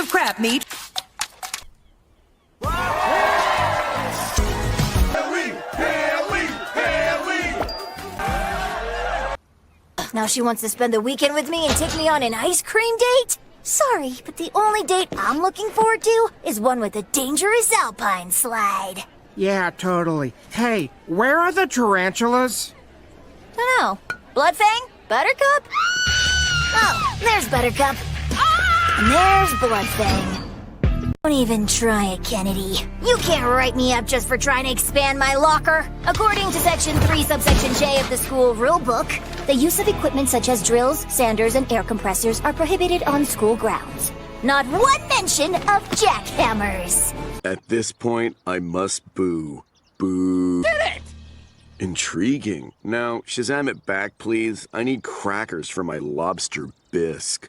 of crab meat. Now she wants to spend the weekend with me and take me on an ice cream date? Sorry, but the only date I'm looking forward to is one with a dangerous alpine slide. Yeah, totally. Hey, where are the tarantulas? Dunno. Bloodfang? Buttercup? Oh, there's Buttercup. And there's Bloodfang. Don't even try it, Kennedy. You can't write me up just for trying to expand my locker. According to Section 3, Subsection J of the school rulebook, the use of equipment such as drills, sanders, and air compressors are prohibited on school grounds. Not one mention of jackhammers. At this point, I must boo. Boo. Did it! Intriguing. Now, Shazam it back, please. I need crackers for my lobster bisque.